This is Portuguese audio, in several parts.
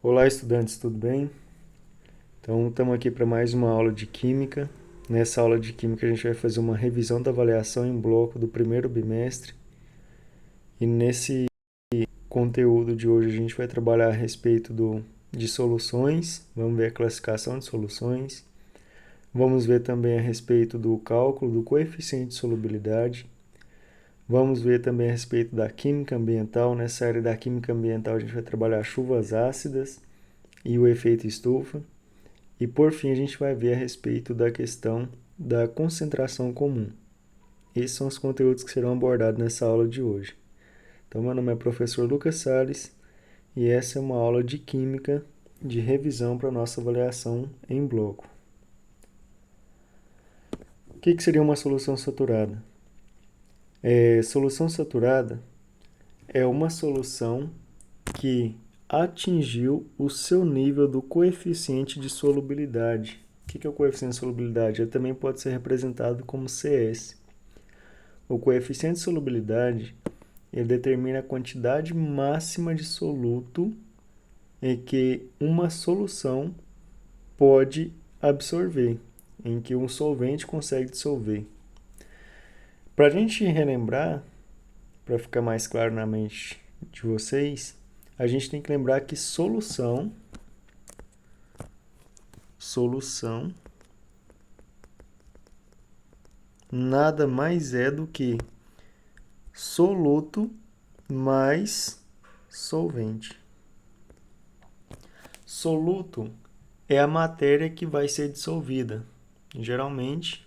Olá, estudantes, tudo bem? Então, estamos aqui para mais uma aula de Química. Nessa aula de Química, a gente vai fazer uma revisão da avaliação em bloco do primeiro bimestre. E nesse conteúdo de hoje, a gente vai trabalhar a respeito de soluções. Vamos ver a classificação de soluções. Vamos ver também a respeito do cálculo do coeficiente de solubilidade. Vamos ver também a respeito da química ambiental. Nessa área da química ambiental, a gente vai trabalhar chuvas ácidas e o efeito estufa. E por fim, a gente vai ver a respeito da questão da concentração comum. Esses são os conteúdos que serão abordados nessa aula de hoje. Então, meu nome é professor Lucas Salles e essa é uma aula de Química de revisão para a nossa avaliação em bloco. O que seria uma solução saturada? Solução saturada é uma solução que atingiu o seu nível do coeficiente de solubilidade. O que é o coeficiente de solubilidade? Ele também pode ser representado como CS. O coeficiente de solubilidade ele determina a quantidade máxima de soluto em que uma solução pode absorver, em que um solvente consegue dissolver. Para a gente relembrar, para ficar mais claro na mente de vocês, a gente tem que lembrar que solução nada mais é do que soluto mais solvente. Soluto é a matéria que vai ser dissolvida. Geralmente,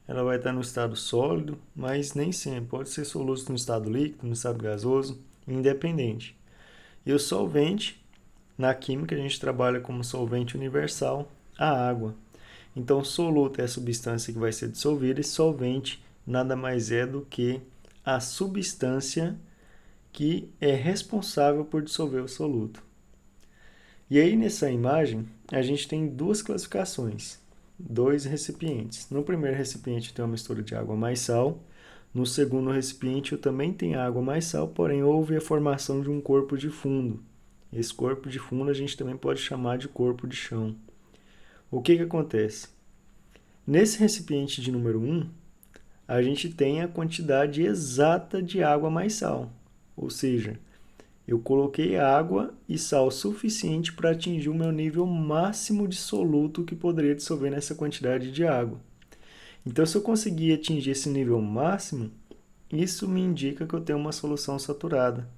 ela vai estar no estado sólido, mas nem sempre. Pode ser soluto no estado líquido, no estado gasoso, independente. E o solvente, na química, a gente trabalha como solvente universal, a água. Então, soluto é a substância que vai ser dissolvida e solvente nada mais é do que a substância que é responsável por dissolver o soluto. E aí, nessa imagem, a gente tem duas classificações, dois recipientes. No primeiro recipiente tem uma mistura de água mais sal. No segundo recipiente eu também tenho água mais sal, porém houve a formação de um corpo de fundo. Esse corpo de fundo a gente também pode chamar de corpo de chão. O que acontece? Nesse recipiente de número 1, a gente tem a quantidade exata de água mais sal. Ou seja, eu coloquei água e sal suficiente para atingir o meu nível máximo de soluto que poderia dissolver nessa quantidade de água. Então, se eu conseguir atingir esse nível máximo, isso me indica que eu tenho uma solução saturada.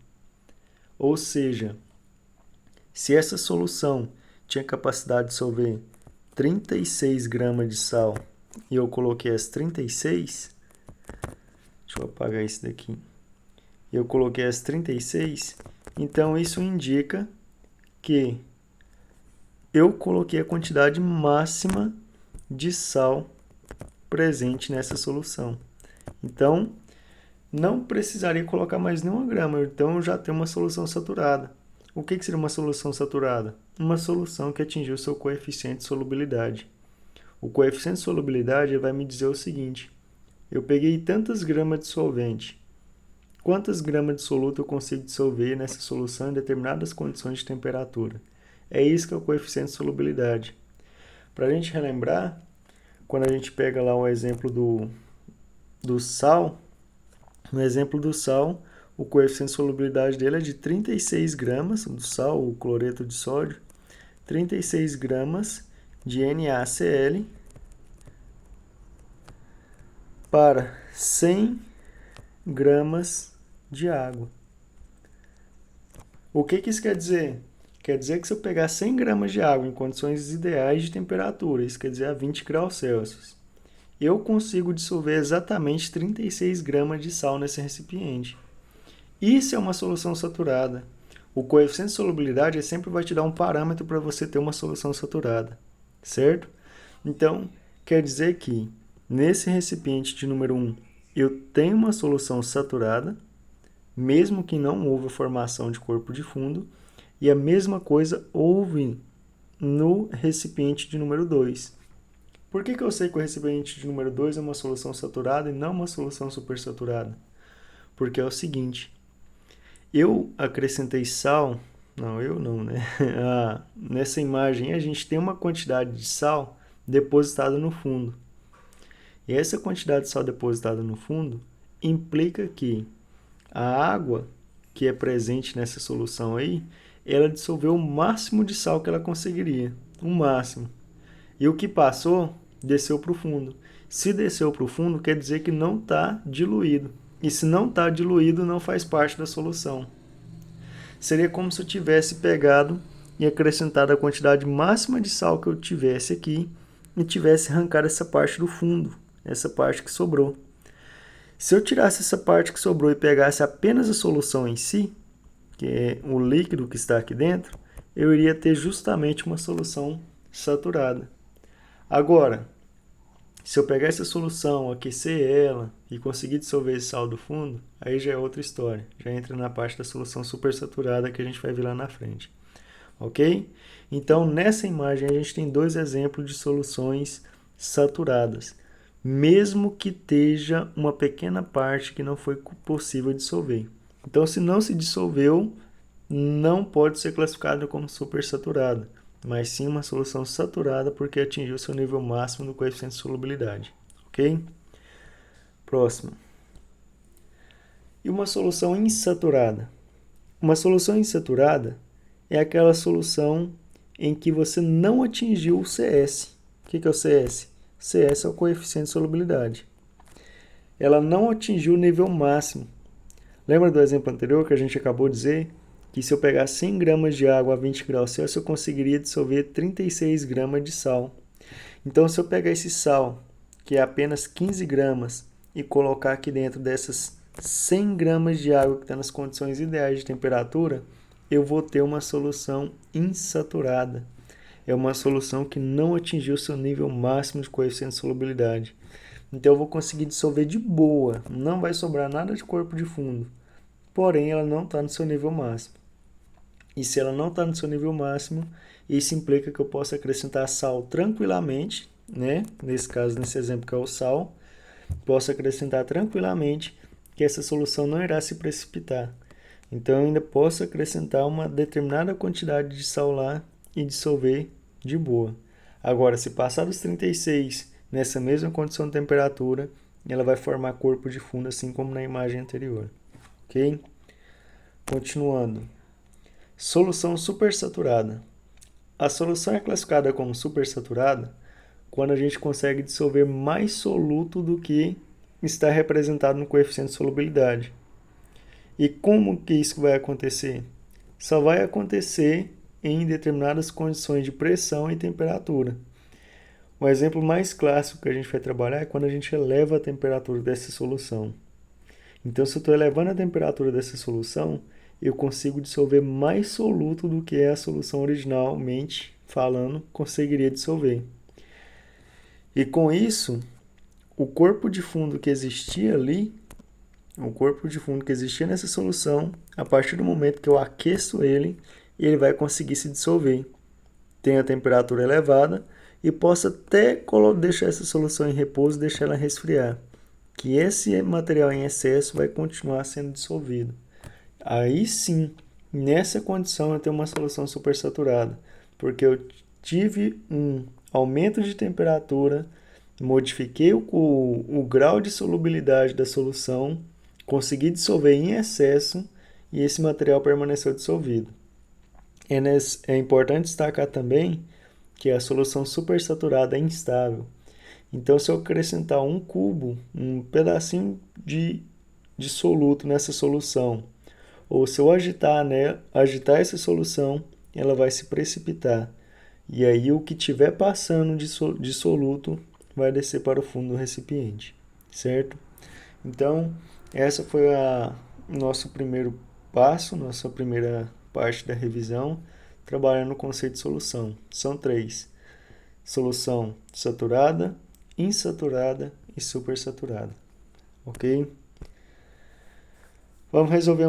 Ou seja, se essa solução tinha capacidade de dissolver 36 gramas de sal e eu coloquei as 36, deixa eu apagar isso daqui, e eu coloquei as 36, então isso indica que eu coloquei a quantidade máxima de sal presente nessa solução. Então, não precisaria colocar mais nenhuma grama, então eu já tenho uma solução saturada. O que seria uma solução saturada? Uma solução que atingiu seu coeficiente de solubilidade. O coeficiente de solubilidade vai me dizer o seguinte: eu peguei tantas gramas de solvente, quantas gramas de soluto eu consigo dissolver nessa solução em determinadas condições de temperatura. É isso que é o coeficiente de solubilidade. Para a gente relembrar, quando a gente pega lá o exemplo do sal, no exemplo do sal, o coeficiente de solubilidade dele é de 36 gramas, do sal, o cloreto de sódio, 36 gramas de NaCl para 100 gramas de água. O que isso quer dizer? Quer dizer que se eu pegar 100 gramas de água em condições ideais de temperatura, isso quer dizer a 20 graus Celsius, eu consigo dissolver exatamente 36 gramas de sal nesse recipiente. Isso é uma solução saturada. O coeficiente de solubilidade sempre vai te dar um parâmetro para você ter uma solução saturada, certo? Então, quer dizer que nesse recipiente de número 1, eu tenho uma solução saturada, mesmo que não houve formação de corpo de fundo, e a mesma coisa houve no recipiente de número 2. Por que eu sei que o recipiente de número 2 é uma solução saturada e não uma solução supersaturada? Porque é o seguinte, eu acrescentei sal Não, eu não, né? Nessa imagem a gente tem uma quantidade de sal depositada no fundo. E essa quantidade de sal depositada no fundo implica que a água que é presente nessa solução aí, ela dissolveu o máximo de sal que ela conseguiria. O máximo. E o que passou, desceu para o fundo. Se desceu para o fundo, quer dizer que não está diluído. E se não está diluído, não faz parte da solução. Seria como se eu tivesse pegado e acrescentado a quantidade máxima de sal que eu tivesse aqui e tivesse arrancado essa parte do fundo, essa parte que sobrou. Se eu tirasse essa parte que sobrou e pegasse apenas a solução em si, que é o líquido que está aqui dentro, eu iria ter justamente uma solução saturada. Agora, se eu pegar essa solução, aquecer ela e conseguir dissolver esse sal do fundo, aí já é outra história. Já entra na parte da solução supersaturada que a gente vai ver lá na frente. Ok? Então, nessa imagem, a gente tem dois exemplos de soluções saturadas, mesmo que esteja uma pequena parte que não foi possível dissolver. Então, se não se dissolveu, não pode ser classificado como supersaturada, mas sim uma solução saturada porque atingiu seu nível máximo do coeficiente de solubilidade. Ok? Próximo. E uma solução insaturada? Uma solução insaturada é aquela solução em que você não atingiu o CS. O que é o CS? O CS é o coeficiente de solubilidade. Ela não atingiu o nível máximo. Lembra do exemplo anterior que a gente acabou de dizer? Que se eu pegar 100 gramas de água a 20 graus Celsius, eu conseguiria dissolver 36 gramas de sal. Então, se eu pegar esse sal, que é apenas 15 gramas, e colocar aqui dentro dessas 100 gramas de água que está nas condições ideais de temperatura, eu vou ter uma solução insaturada. É uma solução que não atingiu seu nível máximo de coeficiente de solubilidade. Então, eu vou conseguir dissolver de boa, não vai sobrar nada de corpo de fundo. Porém, ela não está no seu nível máximo. E se ela não está no seu nível máximo, isso implica que eu possa acrescentar sal tranquilamente, né? Nesse caso, nesse exemplo que é o sal, posso acrescentar tranquilamente que essa solução não irá se precipitar. Então, eu ainda posso acrescentar uma determinada quantidade de sal lá e dissolver de boa. Agora, se passar dos 36 nessa mesma condição de temperatura, ela vai formar corpo de fundo, assim como na imagem anterior. Ok? Continuando. Solução supersaturada. A solução é classificada como supersaturada quando a gente consegue dissolver mais soluto do que está representado no coeficiente de solubilidade. E como que isso vai acontecer? Só vai acontecer em determinadas condições de pressão e temperatura. O exemplo mais clássico que a gente vai trabalhar é quando a gente eleva a temperatura dessa solução. Então, se eu estou elevando a temperatura dessa solução, eu consigo dissolver mais soluto do que a solução originalmente falando conseguiria dissolver. E com isso, o corpo de fundo que existia ali, o corpo de fundo que existia nessa solução, a partir do momento que eu aqueço ele, ele vai conseguir se dissolver. Tem a temperatura elevada e posso até deixar essa solução em repouso e deixar ela resfriar, que esse material em excesso vai continuar sendo dissolvido. Aí sim, nessa condição eu tenho uma solução supersaturada, porque eu tive um aumento de temperatura, modifiquei o grau de solubilidade da solução, consegui dissolver em excesso e esse material permaneceu dissolvido. É importante destacar também que a solução supersaturada é instável. Então, se eu acrescentar um cubo, um pedacinho de soluto nessa solução, ou se eu agitar essa solução, ela vai se precipitar. E aí o que estiver passando de soluto vai descer para o fundo do recipiente, certo? Então, essa foi o nosso primeiro passo, nossa primeira parte da revisão, trabalhando o conceito de solução. São 3. Solução saturada, insaturada e supersaturada. Ok? Vamos resolver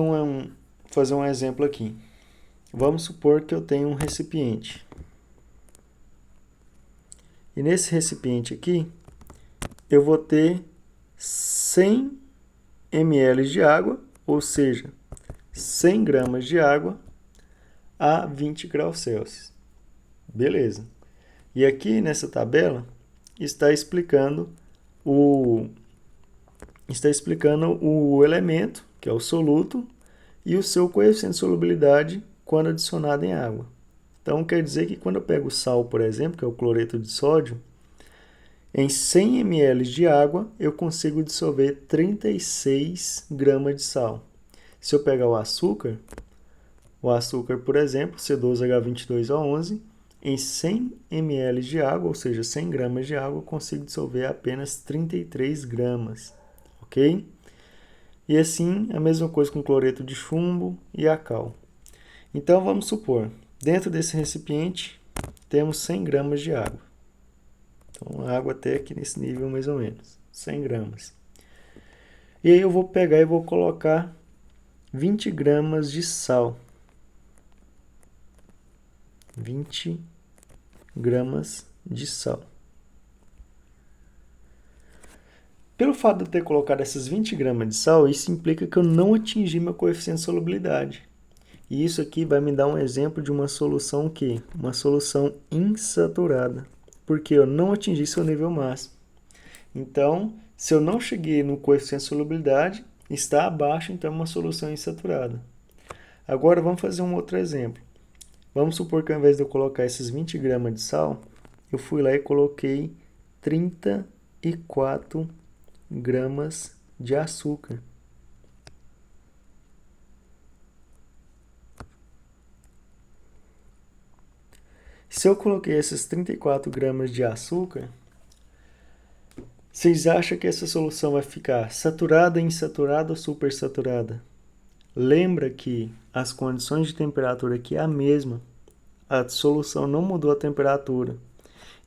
fazer um exemplo aqui. Vamos supor que eu tenho um recipiente. E nesse recipiente aqui, eu vou ter 100 ml de água, ou seja, 100 gramas de água a 20 graus Celsius. Beleza. E aqui nessa tabela está explicando o elemento, que é o soluto, e o seu coeficiente de solubilidade quando adicionado em água. Então, quer dizer que quando eu pego o sal, por exemplo, que é o cloreto de sódio, em 100 ml de água, eu consigo dissolver 36 gramas de sal. Se eu pegar o açúcar, por exemplo, C12H22O11, em 100 ml de água, ou seja, 100 gramas de água, eu consigo dissolver apenas 33 gramas, ok? E assim, a mesma coisa com cloreto de chumbo e a cal. Então, vamos supor, dentro desse recipiente, temos 100 gramas de água. Então, a água até aqui nesse nível mais ou menos, 100 gramas. E aí eu vou pegar e vou colocar 20 gramas de sal. 20 gramas de sal. Pelo fato de eu ter colocado essas 20 gramas de sal, isso implica que eu não atingi meu coeficiente de solubilidade. E isso aqui vai me dar um exemplo de uma solução que? Uma solução insaturada, porque eu não atingi seu nível máximo. Então, se eu não cheguei no coeficiente de solubilidade, está abaixo, então é uma solução insaturada. Agora vamos fazer um outro exemplo. Vamos supor que ao invés de eu colocar esses 20 gramas de sal, eu fui lá e coloquei 34 gramas de açúcar. Se eu coloquei essas 34 gramas de açúcar, vocês acham que essa solução vai ficar saturada, insaturada ou supersaturada? Lembra que as condições de temperatura aqui é a mesma. A solução não mudou a temperatura.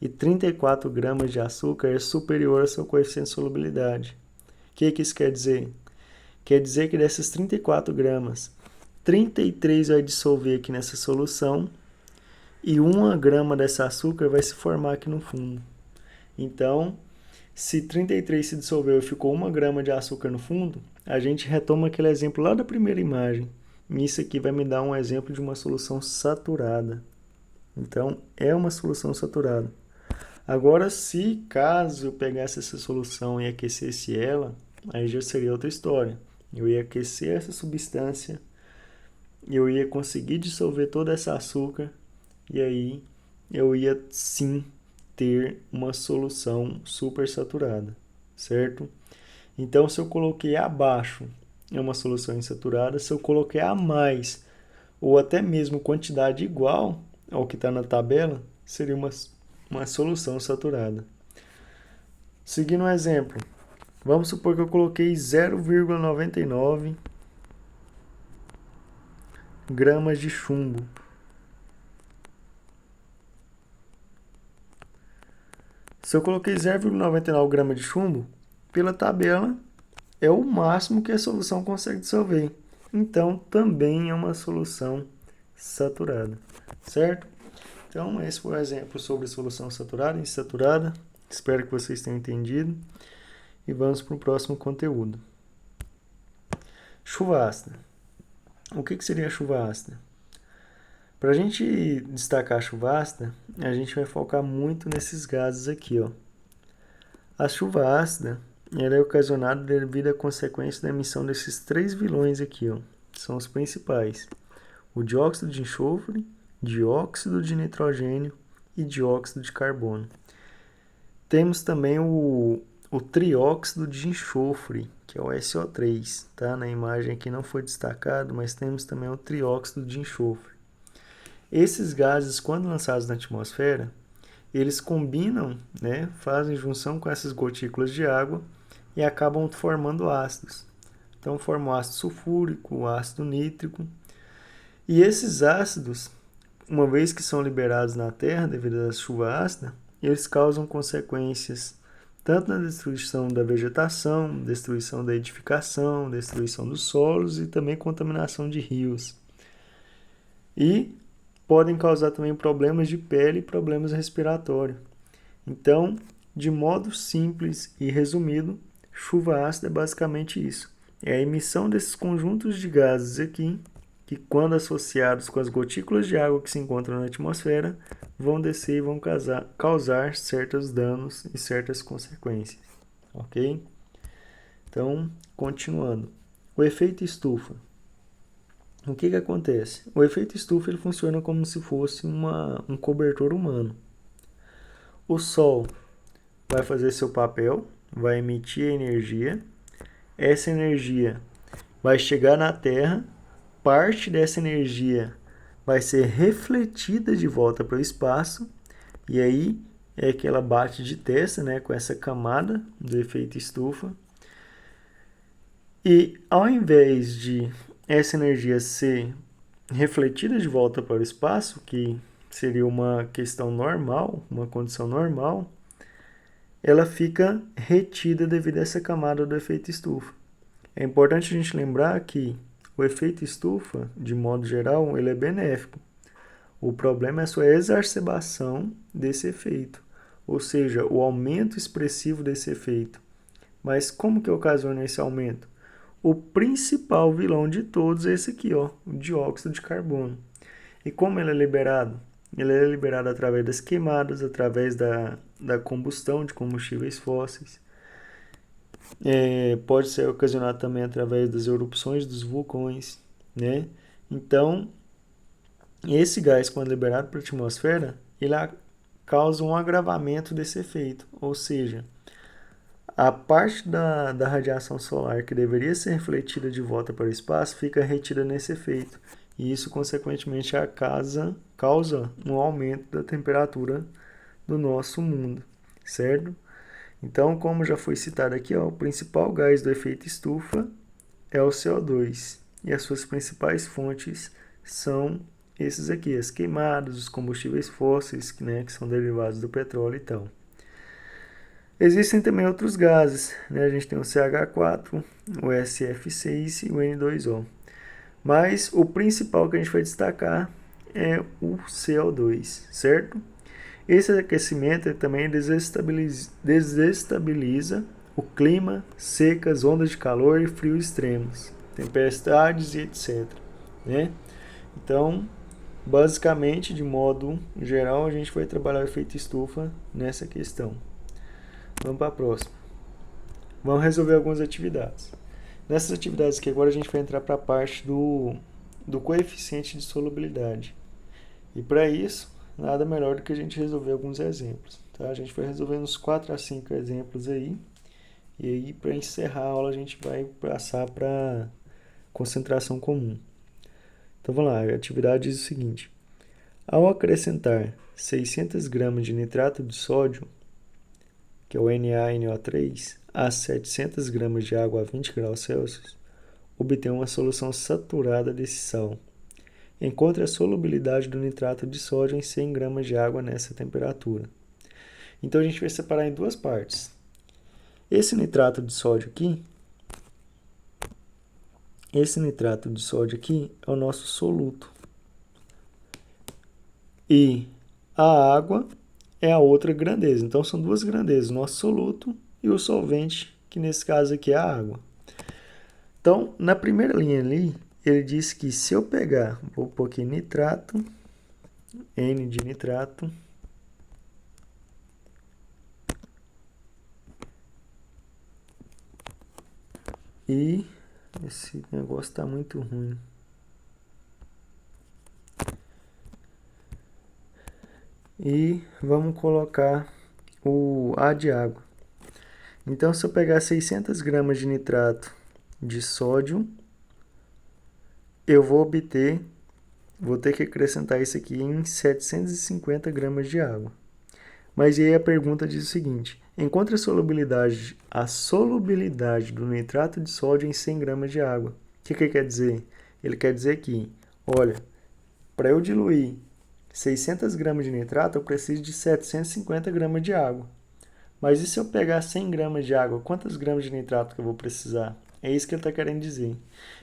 E 34 gramas de açúcar é superior ao seu coeficiente de solubilidade. O que isso quer dizer? Quer dizer que dessas 34 gramas, 33 vai dissolver aqui nessa solução e 1 grama desse açúcar vai se formar aqui no fundo. Então, se 33 se dissolveu e ficou 1 grama de açúcar no fundo, a gente retoma aquele exemplo lá da primeira imagem. E isso aqui vai me dar um exemplo de uma solução saturada. Então, é uma solução saturada. Agora, se caso eu pegasse essa solução e aquecesse ela, aí já seria outra história. Eu ia aquecer essa substância, eu ia conseguir dissolver todo esse açúcar, e aí eu ia sim ter uma solução supersaturada, certo? Então, se eu coloquei abaixo, é uma solução insaturada. Se eu coloquei a mais, ou até mesmo quantidade igual ao que está na tabela, seria uma solução saturada. Seguindo um exemplo, vamos supor que eu coloquei 0,99 gramas de chumbo. Se eu coloquei 0,99 gramas de chumbo, pela tabela é o máximo que a solução consegue dissolver. Então, também é uma solução saturada, certo? Então, esse foi o exemplo sobre solução saturada e insaturada. Espero que vocês tenham entendido. E vamos para o próximo conteúdo. Chuva ácida. O que seria a chuva ácida? Para a gente destacar a chuva ácida, a gente vai focar muito nesses gases aqui, ó. A chuva ácida ela é ocasionada devido à consequência da emissão desses 3 vilões aqui, ó. São os principais: o dióxido de enxofre, dióxido de nitrogênio e dióxido de carbono. Temos também o trióxido de enxofre, que é o SO3, tá? Na imagem aqui não foi destacado, mas temos também o trióxido de enxofre. Esses gases, quando lançados na atmosfera, eles combinam, né, fazem junção com essas gotículas de água e acabam formando ácidos. Então, formam ácido sulfúrico, ácido nítrico. E esses ácidos, uma vez que são liberados na Terra devido à chuva ácida, eles causam consequências tanto na destruição da vegetação, destruição da edificação, destruição dos solos e também contaminação de rios. E podem causar também problemas de pele e problemas respiratórios. Então, de modo simples e resumido, chuva ácida é basicamente isso. É a emissão desses conjuntos de gases aqui, que que, quando associados com as gotículas de água que se encontram na atmosfera, vão descer e vão causar certos danos e certas consequências. Ok? Então, continuando. O efeito estufa. O que acontece? O efeito estufa ele funciona como se fosse um cobertor humano. O Sol vai fazer seu papel, vai emitir energia. Essa energia vai chegar na Terra, parte dessa energia vai ser refletida de volta para o espaço, e aí é que ela bate de testa, né, com essa camada do efeito estufa. E ao invés de essa energia ser refletida de volta para o espaço, que seria uma questão normal, uma condição normal, ela fica retida devido a essa camada do efeito estufa. É importante a gente lembrar que o efeito estufa, de modo geral, ele é benéfico. O problema é a sua exacerbação desse efeito, ou seja, o aumento expressivo desse efeito. Mas como que ocasiona esse aumento? O principal vilão de todos é esse aqui, ó, o dióxido de carbono. E como ele é liberado? Ele é liberado através das queimadas, através da combustão de combustíveis fósseis. Pode ser ocasionado também através das erupções dos vulcões, né? Então, esse gás, quando liberado para a atmosfera, ele causa um agravamento desse efeito, ou seja, a parte da radiação solar que deveria ser refletida de volta para o espaço fica retida nesse efeito. E isso, consequentemente, causa um aumento da temperatura do nosso mundo, certo? Então, como já foi citado aqui, ó, o principal gás do efeito estufa é o CO2. E as suas principais fontes são esses aqui, as queimadas, os combustíveis fósseis, né, que são derivados do petróleo e tal. Existem também outros gases, né? A gente tem o CH4, o SF6 e o N2O. Mas o principal que a gente vai destacar é o CO2, certo? Esse aquecimento também desestabiliza o clima, secas, ondas de calor e frios extremos, tempestades e etc. Né? Então, basicamente, de modo geral, a gente vai trabalhar o efeito estufa nessa questão. Vamos para a próxima. Vamos resolver algumas atividades. Nessas atividades aqui agora a gente vai entrar para a parte do coeficiente de solubilidade. E para isso, nada melhor do que a gente resolver alguns exemplos. Tá? A gente vai resolver uns 4 a 5 exemplos aí. E aí, para encerrar a aula, a gente vai passar para concentração comum. Então vamos lá, a atividade diz o seguinte. Ao acrescentar 600 gramas de nitrato de sódio, que é o NaNO3, a 700 gramas de água a 20 graus Celsius, obtém uma solução saturada desse sal. Encontre a solubilidade do nitrato de sódio em 100 gramas de água nessa temperatura. Então a gente vai separar em duas partes. Esse nitrato de sódio aqui é o nosso soluto. E a água é a outra grandeza. Então são duas grandezas, o nosso soluto e o solvente, que nesse caso aqui é a água. Então, na primeira linha ali, ele diz que se eu pegar, vou pôr aqui nitrato, N de nitrato, e esse negócio está muito ruim. E vamos colocar o A de água. Então, se eu pegar 600 gramas de nitrato de sódio, eu vou ter que acrescentar isso aqui em 750 gramas de água. Mas aí a pergunta diz o seguinte: encontre a solubilidade do nitrato de sódio em 100 gramas de água. O que quer dizer? Ele quer dizer que, olha, para eu diluir 600 gramas de nitrato, eu preciso de 750 gramas de água. Mas e se eu pegar 100 gramas de água, quantos gramas de nitrato que eu vou precisar? É isso que ele está querendo dizer.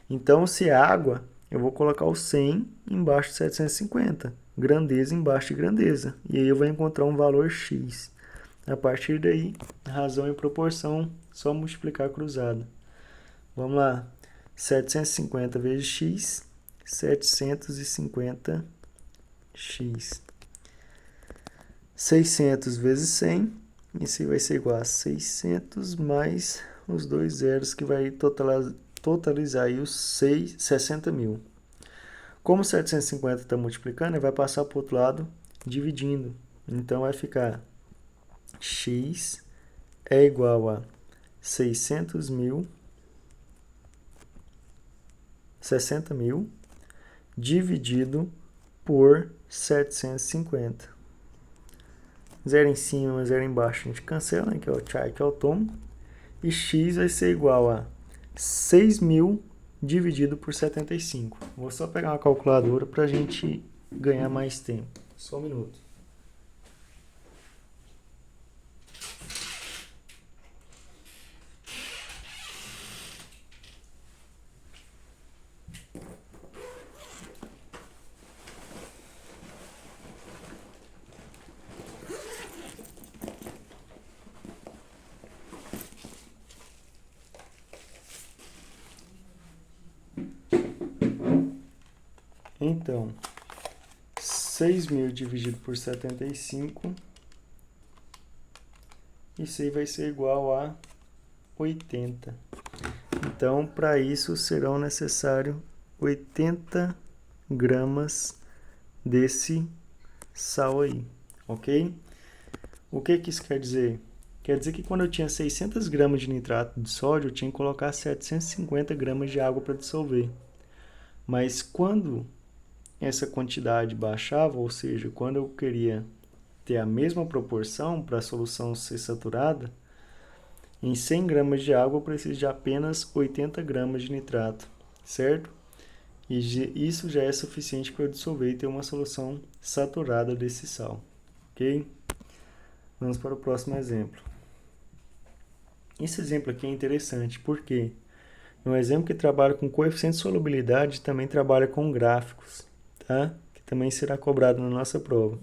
Então, se é água, eu vou colocar o 100 embaixo de 750, grandeza embaixo de grandeza. E aí eu vou encontrar um valor X. A partir daí, razão e proporção, só multiplicar cruzado. Vamos lá. 750 vezes X, 750x. 600 vezes 100, isso vai ser igual a 600 mais os dois zeros, que vai totalizar aí os 60 mil. Como 750 está multiplicando, ele vai passar para o outro lado dividindo. Então, vai ficar x é igual a 60 mil dividido por 750. Zero em cima, zero embaixo, a gente cancela, né, que é o char, que é o tomo. E x vai ser igual a 6.000 dividido por 75. Vou só pegar uma calculadora para a gente ganhar mais tempo. Só um minuto. Então, 6.000 dividido por 75, isso aí vai ser igual a 80. Então, para isso, serão necessários 80 gramas desse sal aí, ok? O que isso quer dizer? Quer dizer que quando eu tinha 600 gramas de nitrato de sódio, eu tinha que colocar 750 gramas de água para dissolver. Mas quando essa quantidade baixava, ou seja, quando eu queria ter a mesma proporção para a solução ser saturada, em 100 gramas de água eu preciso de apenas 80 gramas de nitrato, certo? E isso já é suficiente para eu dissolver e ter uma solução saturada desse sal, ok? Vamos para o próximo exemplo. Esse exemplo aqui é interessante, porque é um exemplo que trabalha com coeficiente de solubilidade e também trabalha com gráficos, tá? Que também será cobrado na nossa prova.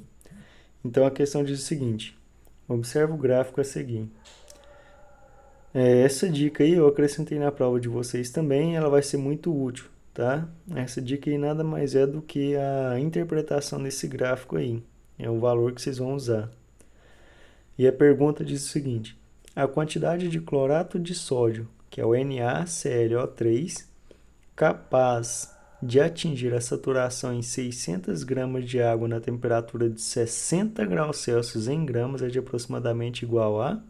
Então, a questão diz o seguinte: observe o gráfico a seguir. Essa dica aí eu acrescentei na prova de vocês também, ela vai ser muito útil, tá? Essa dica aí nada mais é do que a interpretação desse gráfico aí. É o valor que vocês vão usar. E a pergunta diz o seguinte: a quantidade de clorato de sódio, que é o NaClO3, capaz de atingir a saturação em 600 gramas de água na temperatura de 60 graus Celsius em gramas é de aproximadamente igual a...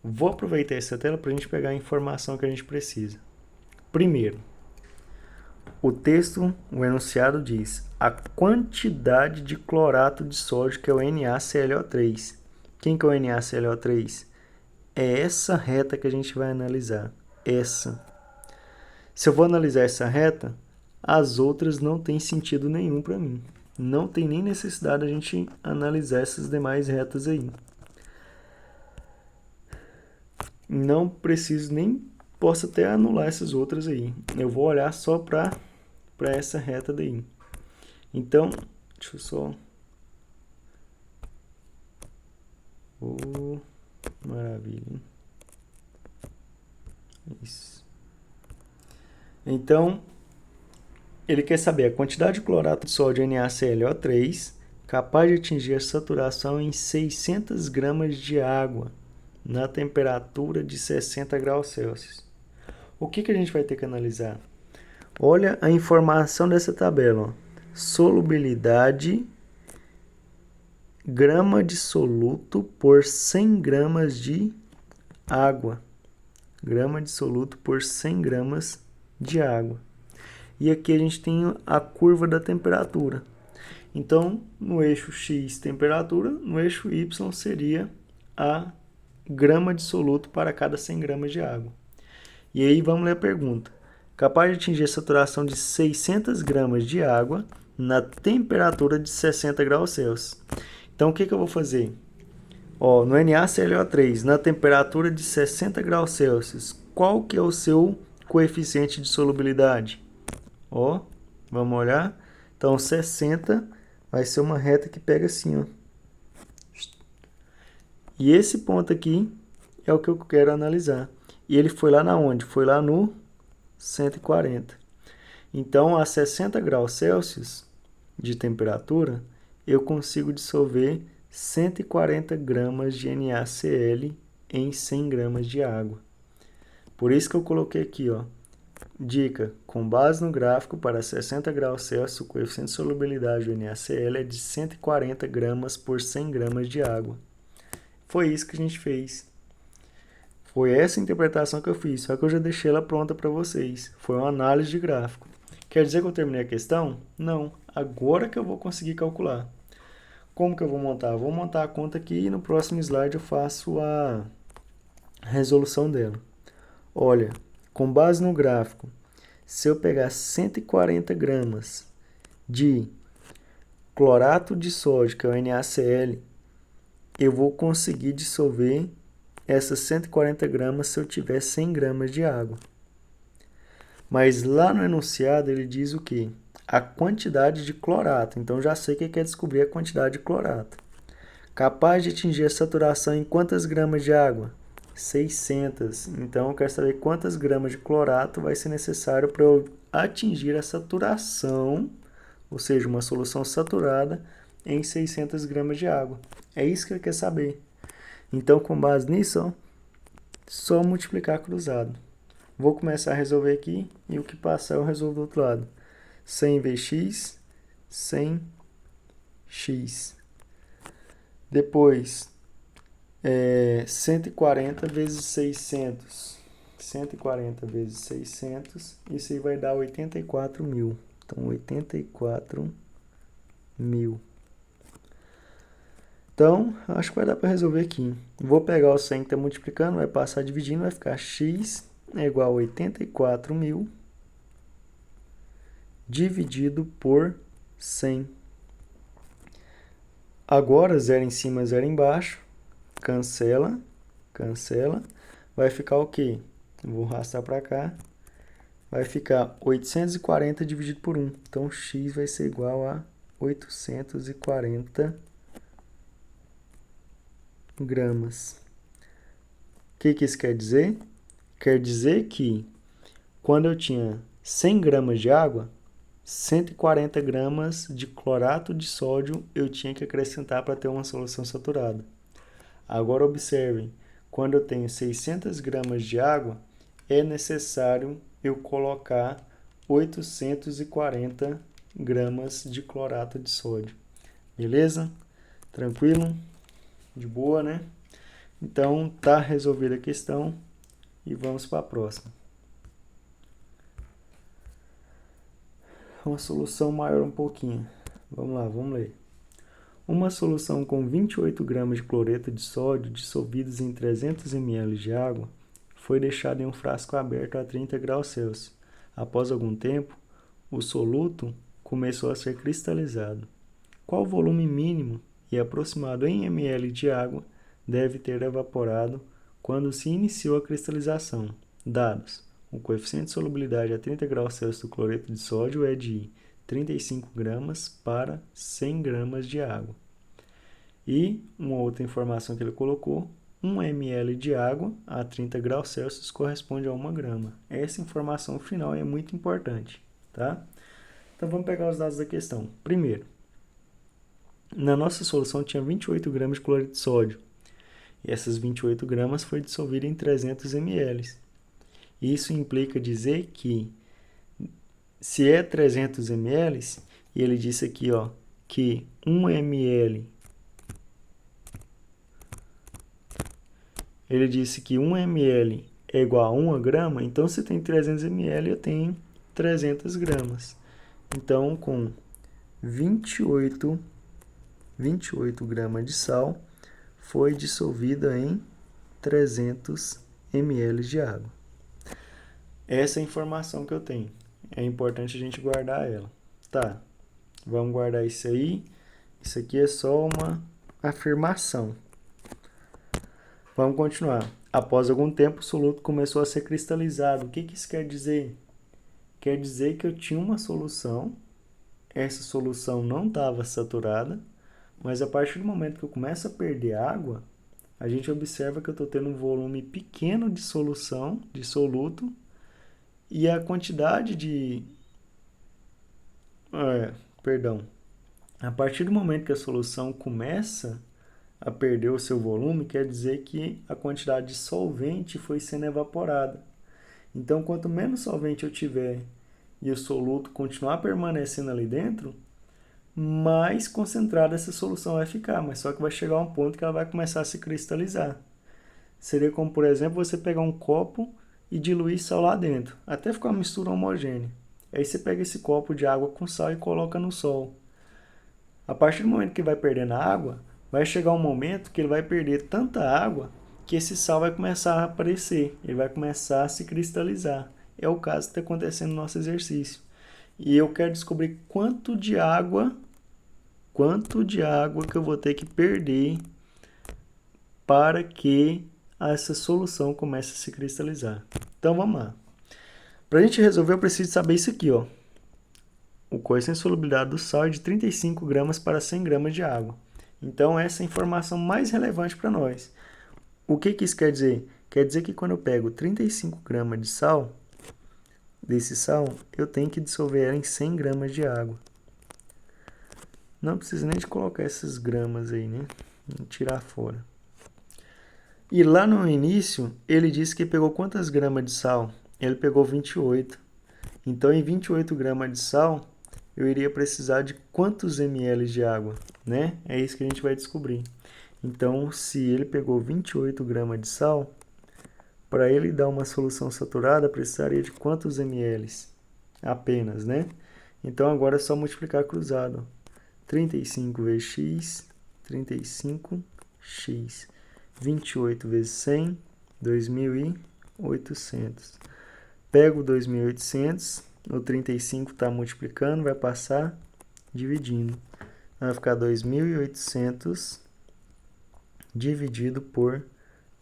Vou aproveitar essa tela para a gente pegar a informação que a gente precisa. Primeiro, o texto, o enunciado diz a quantidade de clorato de sódio, que é o NaClO3. Quem que é o NaClO3? É essa reta que a gente vai analisar. Essa. Se eu vou analisar essa reta, as outras não têm sentido nenhum para mim. Não tem nem necessidade a gente analisar essas demais retas aí. Não preciso nem, posso até anular essas outras aí. Eu vou olhar só para essa reta daí. Então, deixa eu só... maravilha. Isso. Então, ele quer saber a quantidade de clorato de sódio NaClO3 capaz de atingir a saturação em 600 gramas de água na temperatura de 60 graus Celsius. O que a gente vai ter que analisar? Olha a informação dessa tabela. Ó. Solubilidade, grama de soluto por 100 gramas de água. Grama de soluto por 100 gramas de água. E aqui a gente tem a curva da temperatura. Então, no eixo X, temperatura, no eixo Y seria a grama de soluto para cada 100 gramas de água. E aí vamos ler a pergunta. Capaz de atingir a saturação de 600 gramas de água na temperatura de 60 graus Celsius. Então, o que eu vou fazer? Ó, no NaClO3, na temperatura de 60 graus Celsius, qual que é o seu coeficiente de solubilidade? Ó, vamos olhar. Então, 60 vai ser uma reta que pega assim, ó. E esse ponto aqui é o que eu quero analisar. E ele foi lá na onde? Foi lá no 140. Então, a 60 graus Celsius de temperatura, eu consigo dissolver 140 gramas de NaCl em 100 gramas de água. Por isso que eu coloquei aqui, ó, dica, com base no gráfico, para 60 graus Celsius, o coeficiente de solubilidade do NaCl é de 140 gramas por 100 gramas de água. Foi isso que a gente fez. Foi essa interpretação que eu fiz, só que eu já deixei ela pronta para vocês. Foi uma análise de gráfico. Quer dizer que eu terminei a questão? Não. Agora que eu vou conseguir calcular. Como que eu vou montar? Vou montar a conta aqui e no próximo slide eu faço a resolução dela. Olha, com base no gráfico, se eu pegar 140 gramas de clorato de sódio, que é o NaCl, eu vou conseguir dissolver essas 140 gramas se eu tiver 100 gramas de água. Mas lá no enunciado ele diz o quê? A quantidade de clorato. Então já sei que ele quer descobrir a quantidade de clorato. Capaz de atingir a saturação em quantas gramas de água? 600. Então eu quero saber quantas gramas de clorato vai ser necessário para eu atingir a saturação, ou seja, uma solução saturada em 600 gramas de água. É isso que ele quer saber. Então, com base nisso, ó, só multiplicar cruzado. Vou começar a resolver aqui e o que passar eu resolvo do outro lado. 100 vezes x, 100x. Depois, 140 vezes 600. 140 vezes 600, isso aí vai dar 84 mil. Então, 84 mil. Então, acho que vai dar para resolver aqui. Vou pegar o 100 que está multiplicando, vai passar dividindo, vai ficar x é igual a 84 mil dividido por 100. Agora, 0 em cima, 0 embaixo. Cancela, cancela. Vai ficar o quê? Vou arrastar para cá. Vai ficar 840 dividido por 1. Então, x vai ser igual a 840 gramas. O que isso quer dizer? Quer dizer que quando eu tinha 100 gramas de água, 140 gramas de clorato de sódio eu tinha que acrescentar para ter uma solução saturada. Agora observem, quando eu tenho 600 gramas de água, é necessário eu colocar 840 gramas de clorato de sódio. Beleza? Tranquilo? De boa, né? Então, tá resolvida a questão e vamos para a próxima. Uma solução maior um pouquinho. Vamos lá, vamos ler. Uma solução com 28 gramas de cloreto de sódio dissolvidos em 300 ml de água foi deixada em um frasco aberto a 30 graus Celsius. Após algum tempo, o soluto começou a ser cristalizado. Qual o volume mínimo e aproximado em ml de água deve ter evaporado quando se iniciou a cristalização? Dados. O coeficiente de solubilidade a 30 graus Celsius do cloreto de sódio é de 35 gramas para 100 gramas de água. E uma outra informação que ele colocou, 1 ml de água a 30 graus Celsius corresponde a 1 grama. Essa informação final é muito importante, tá? Então vamos pegar os dados da questão. Primeiro, na nossa solução tinha 28 gramas de cloreto de sódio. E essas 28 gramas foi dissolvida em 300 ml. Isso implica dizer que se é 300 ml, e ele disse aqui, ó, que 1 ml, ele disse que 1 ml é igual a 1 grama, então se tem 300 ml, eu tenho 300 gramas. Então, com 28 gramas de sal, foi dissolvida em 300 ml de água. Essa é a informação que eu tenho. É importante a gente guardar ela. Tá, vamos guardar isso aí. Isso aqui é só uma afirmação. Vamos continuar. Após algum tempo, o soluto começou a ser cristalizado. O que isso quer dizer? Quer dizer que eu tinha uma solução, essa solução não estava saturada, mas a partir do momento que eu começo a perder água, a gente observa que eu estou tendo um volume pequeno de solução, de soluto, e a quantidade de Perdão. A partir do momento que a solução começa a perder o seu volume, quer dizer que a quantidade de solvente foi sendo evaporada. Então, quanto menos solvente eu tiver e o soluto continuar permanecendo ali dentro, mais concentrada essa solução vai ficar, mas só que vai chegar um ponto que ela vai começar a se cristalizar. Seria como, por exemplo, você pegar um copo e diluir sal lá dentro, até ficar uma mistura homogênea. Aí você pega esse copo de água com sal e coloca no sol. A partir do momento que vai perdendo a água, vai chegar um momento que ele vai perder tanta água que esse sal vai começar a aparecer, ele vai começar a se cristalizar. É o caso que está acontecendo no nosso exercício. E eu quero descobrir quanto de água que eu vou ter que perder para que essa solução comece a se cristalizar. Então vamos lá. Para a gente resolver, eu preciso saber isso aqui, ó. O coeficiente de solubilidade do sal é de 35 gramas para 100 gramas de água. Então, essa é a informação mais relevante para nós. O que isso quer dizer? Quer dizer que quando eu pego 35 gramas de sal, desse sal, eu tenho que dissolver ela em 100 gramas de água. Não precisa nem de colocar essas gramas aí, né? Vou tirar fora. E lá no início, ele disse que pegou quantas gramas de sal? Ele pegou 28. Então, em 28 gramas de sal, eu iria precisar de quantos ml de água, né? É isso que a gente vai descobrir. Então, se ele pegou 28 gramas de sal, para ele dar uma solução saturada, precisaria de quantos ml? Apenas, né? Então, agora é só multiplicar cruzado. 35 vezes x, 35x. 28 vezes 100, 2.800. Pego 2.800, o 35 está multiplicando, vai passar dividindo. Vai ficar 2.800 dividido por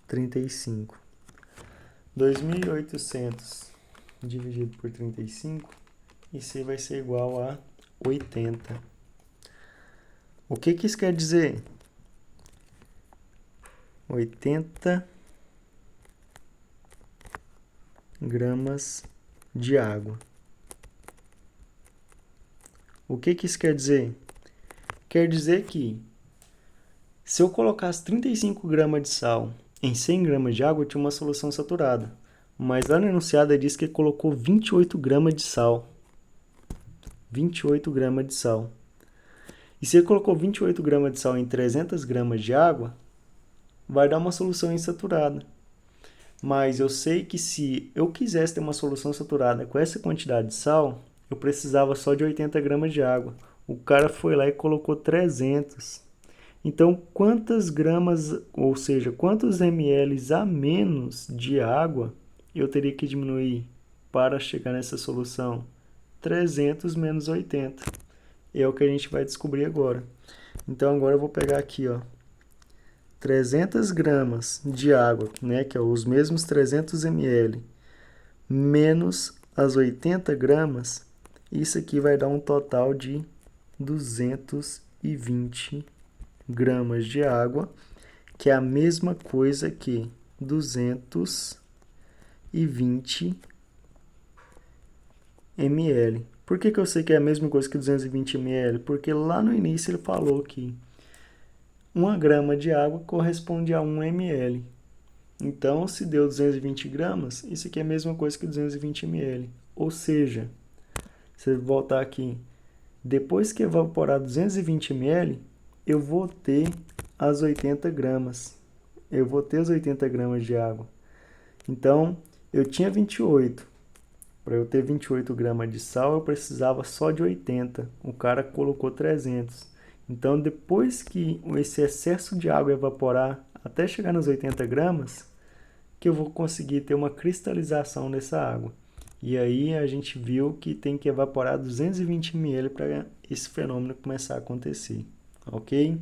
35. 2.800 dividido por 35, isso aí vai ser igual a 80. O que isso quer dizer? 80 gramas de água. O que isso quer dizer? Quer dizer que se eu colocasse 35 gramas de sal em 100 gramas de água, eu tinha uma solução saturada. Mas lá no enunciado ele diz que ele colocou 28 gramas de sal. 28 gramas de sal. E se ele colocou 28 gramas de sal em 300 gramas de água, vai dar uma solução insaturada. Mas eu sei que se eu quisesse ter uma solução saturada com essa quantidade de sal, eu precisava só de 80 gramas de água. O cara foi lá e colocou 300. Então, quantas gramas, ou seja, quantos ml a menos de água eu teria que diminuir para chegar nessa solução? 300 menos 80. É o que a gente vai descobrir agora. Então, agora eu vou pegar aqui, ó, 300 gramas de água, né, que é os mesmos 300 ml, menos as 80 gramas, isso aqui vai dar um total de 220 gramas de água, que é a mesma coisa que 220 ml. Por que eu sei que é a mesma coisa que 220 ml? Porque lá no início ele falou que 1 grama de água corresponde a 1 ml. Então, se deu 220 gramas, isso aqui é a mesma coisa que 220 ml. Ou seja, se eu voltar aqui, depois que evaporar 220 ml, eu vou ter as 80 gramas. Eu vou ter as 80 gramas de água. Então, eu tinha 28. Para eu ter 28 gramas de sal, eu precisava só de 80. O cara colocou 300. Então, depois que esse excesso de água evaporar até chegar nas 80 gramas, que eu vou conseguir ter uma cristalização dessa água. E aí a gente viu que tem que evaporar 220 ml para esse fenômeno começar a acontecer. Ok?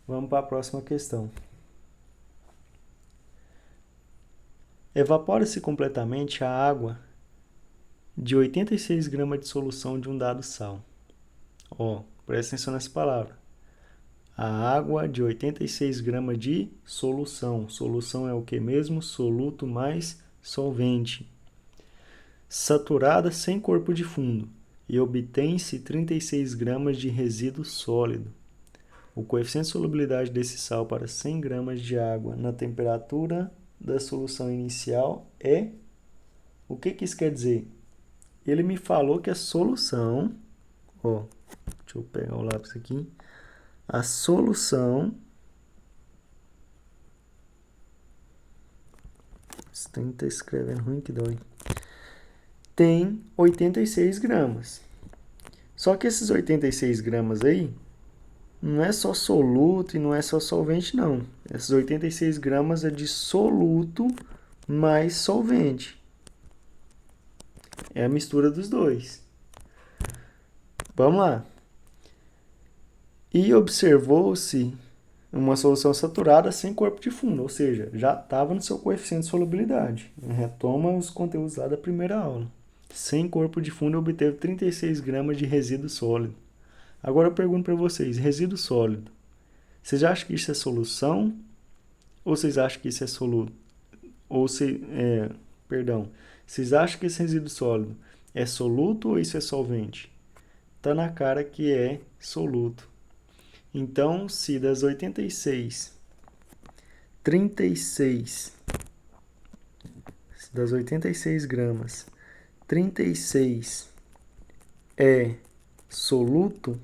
Vamos para a próxima questão. Evapora-se completamente a água de 86 gramas de solução de um dado sal. Ó, presta atenção nessa palavra. A água de 86 gramas de solução. Solução é o que mesmo? Soluto mais solvente. Saturada sem corpo de fundo. e obtém-se 36 gramas de resíduo sólido. O coeficiente de solubilidade desse sal para 100 gramas de água na temperatura da solução inicial é... O que isso quer dizer? Ele me falou que a solução... deixa eu pegar o lápis aqui. A solução... Esse trem tá escrevendo ruim que dói. Tem 86 gramas. Só que esses 86 gramas aí não é só soluto e não é só solvente, não. Esses 86 gramas é de soluto mais solvente. É a mistura dos dois. Vamos lá. E observou-se uma solução saturada sem corpo de fundo, ou seja, já estava no seu coeficiente de solubilidade. Retoma os conteúdos lá da primeira aula. Sem corpo de fundo, obteve 36 gramas de resíduo sólido. Agora eu pergunto para vocês, resíduo sólido, vocês acham que isso é solução? Ou vocês acham que isso é soluto? Vocês acham que esse resíduo sólido é soluto ou isso é solvente? Tá na cara que é soluto. Então, se das 86, 36, das 86 gramas, 36 é soluto,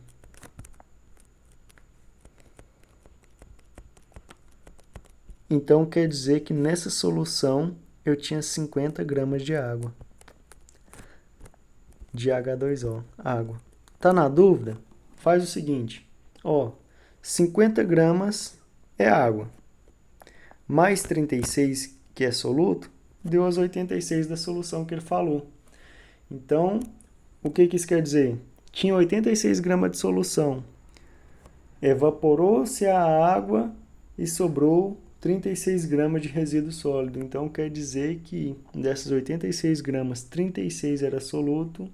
então quer dizer que nessa solução eu tinha 50 gramas de água. De H2O, água. Tá na dúvida? Faz o seguinte, 50 gramas é água, mais 36 que é soluto, deu as 86 da solução que ele falou. Então, o que isso quer dizer? Tinha 86 gramas de solução, evaporou-se a água e sobrou 36 gramas de resíduo sólido. Então, quer dizer que dessas 86 gramas, 36 era soluto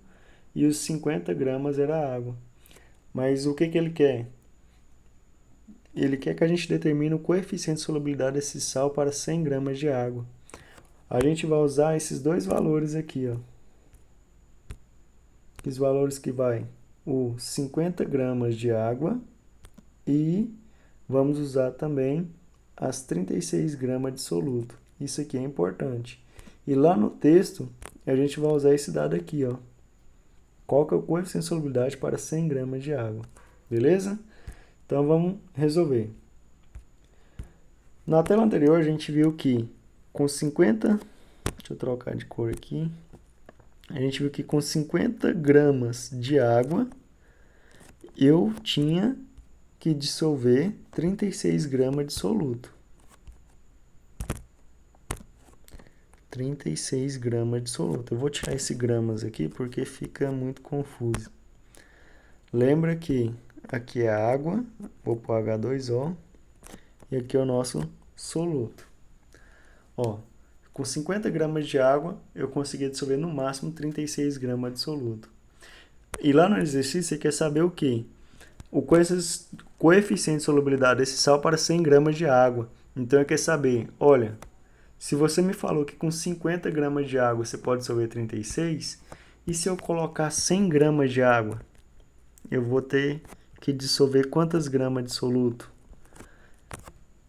e os 50 gramas era água. Mas o que ele quer? Ele quer que a gente determine o coeficiente de solubilidade desse sal para 100 gramas de água. A gente vai usar esses dois valores aqui, Os valores que vai o 50 gramas de água e vamos usar também as 36 gramas de soluto. Isso aqui é importante. E lá no texto, a gente vai usar esse dado aqui, Qual que é o coeficiente de solubilidade para 100 gramas de água? Beleza? Então, vamos resolver. Na tela anterior, a gente viu que com 50... Deixa eu trocar de cor aqui. A gente viu que com 50 gramas de água, eu tinha que dissolver 36 gramas de soluto. 36 gramas de soluto. Eu vou tirar esse gramas aqui porque fica muito confuso. Lembra que aqui é a água, vou pôr H2O, e aqui é o nosso soluto. Com 50 gramas de água, eu consegui dissolver no máximo 36 gramas de soluto. E lá no exercício, você quer saber o quê? O coeficiente de solubilidade desse sal para 100 gramas de água. Então, eu quero saber, olha, se você me falou que com 50 gramas de água você pode dissolver 36, e se eu colocar 100 gramas de água, eu vou ter que dissolver quantas gramas de soluto?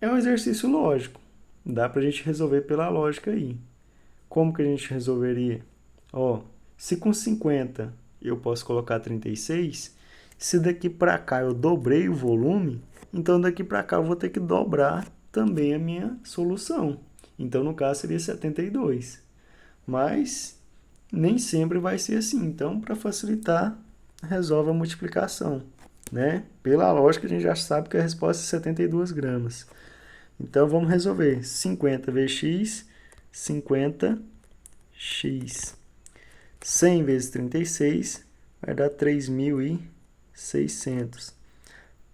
É um exercício lógico. Dá para a gente resolver pela lógica aí. Como que a gente resolveria? Se com 50 eu posso colocar 36, se daqui para cá eu dobrei o volume, então daqui para cá eu vou ter que dobrar também a minha solução. Então, no caso, seria 72. Mas nem sempre vai ser assim. Então, para facilitar, resolve a multiplicação. Pela lógica, a gente já sabe que a resposta é 72 gramas. Então, vamos resolver. 50 vezes x, 50x. 100 vezes 36 vai dar 3.600.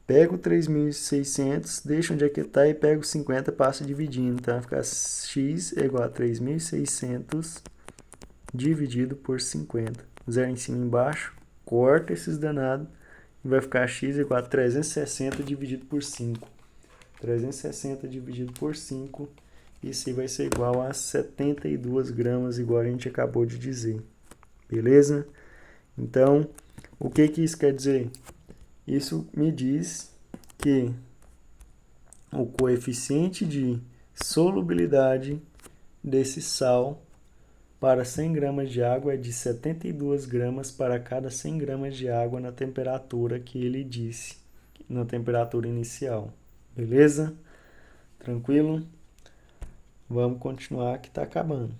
Pego o 3.600, deixa onde é que está e pego 50 e passo dividindo. Então, vai ficar x é igual a 3.600 dividido por 50. Zero em cima e embaixo, corta esses danados e vai ficar x igual a 360 dividido por 5. 360 dividido por 5, isso aí vai ser igual a 72 gramas, igual a gente acabou de dizer. Beleza? Então, O que isso quer dizer? Isso me diz que o coeficiente de solubilidade desse sal para 100 gramas de água é de 72 gramas para cada 100 gramas de água na temperatura que ele disse, na temperatura inicial. Beleza? Tranquilo? Vamos continuar que está acabando.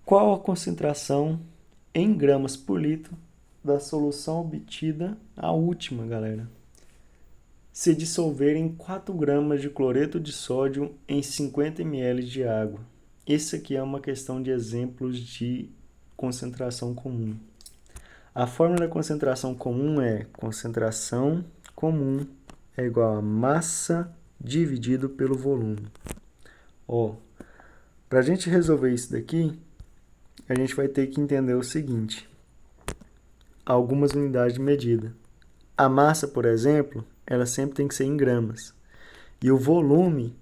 Qual a concentração em gramas por litro da solução obtida, a última, galera, se dissolver em 4 gramas de cloreto de sódio em 50 ml de água? Esse aqui é uma questão de exemplos de concentração comum. A fórmula da concentração comum é concentração comum é igual a massa dividido pelo volume. Para a gente resolver isso daqui, a gente vai ter que entender o seguinte: algumas unidades de medida. A massa, por exemplo, ela sempre tem que ser em gramas. E o volume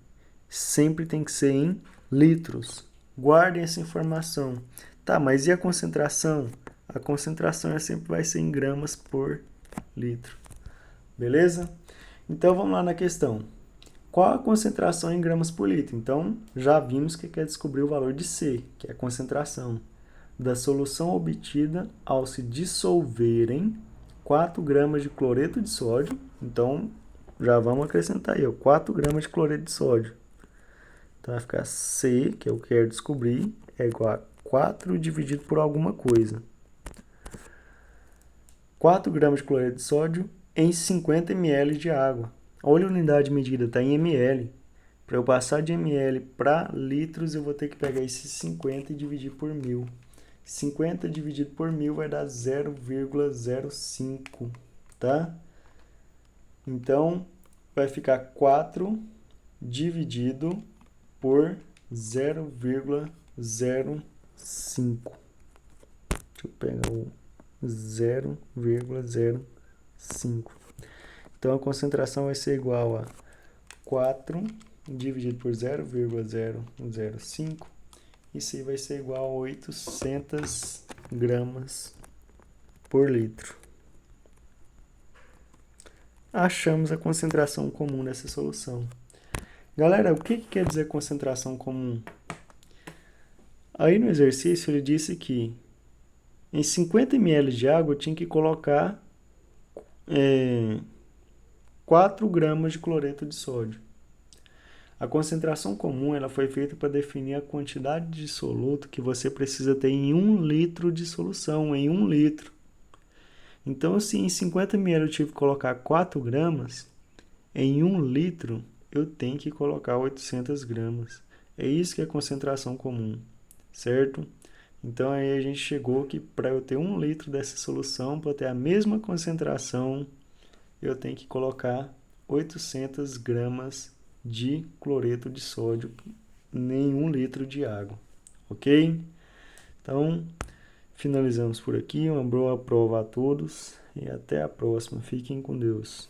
sempre tem que ser em litros. Guardem essa informação. Tá, mas e a concentração? A concentração sempre vai ser em gramas por litro. Beleza? Então vamos lá na questão. Qual a concentração em gramas por litro? Então já vimos que quer descobrir o valor de C, que é a concentração da solução obtida ao se dissolverem 4 gramas de cloreto de sódio. Então, já vamos acrescentar aí, 4 gramas de cloreto de sódio. Então, vai ficar C, que eu quero descobrir, é igual a 4 dividido por alguma coisa. 4 gramas de cloreto de sódio em 50 ml de água. Olha a unidade de medida, está em ml. Para eu passar de ml para litros, eu vou ter que pegar esses 50 e dividir por 1000. 50 dividido por 1000 vai dar 0,05, tá? Então, vai ficar 4 dividido por 0,05. Deixa eu pegar o 0,05. Então, a concentração vai ser igual a 4 dividido por 0,005. Isso aí vai ser igual a 800 gramas por litro. Achamos a concentração comum dessa solução. Galera, o que quer dizer concentração comum? Aí no exercício ele disse que em 50 ml de água eu tinha que colocar 4 gramas de cloreto de sódio. A concentração comum ela foi feita para definir a quantidade de soluto que você precisa ter em 1 litro de solução, em 1 litro. Então, se em 50 ml eu tive que colocar 4 gramas, em 1 litro eu tenho que colocar 800 gramas. É isso que é concentração comum, certo? Então, aí a gente chegou que para eu ter 1 litro dessa solução, para eu ter a mesma concentração, eu tenho que colocar 800 gramas de cloreto de sódio em 1 litro de água, ok? Então, finalizamos por aqui. Uma boa prova a todos e até a próxima. Fiquem com Deus.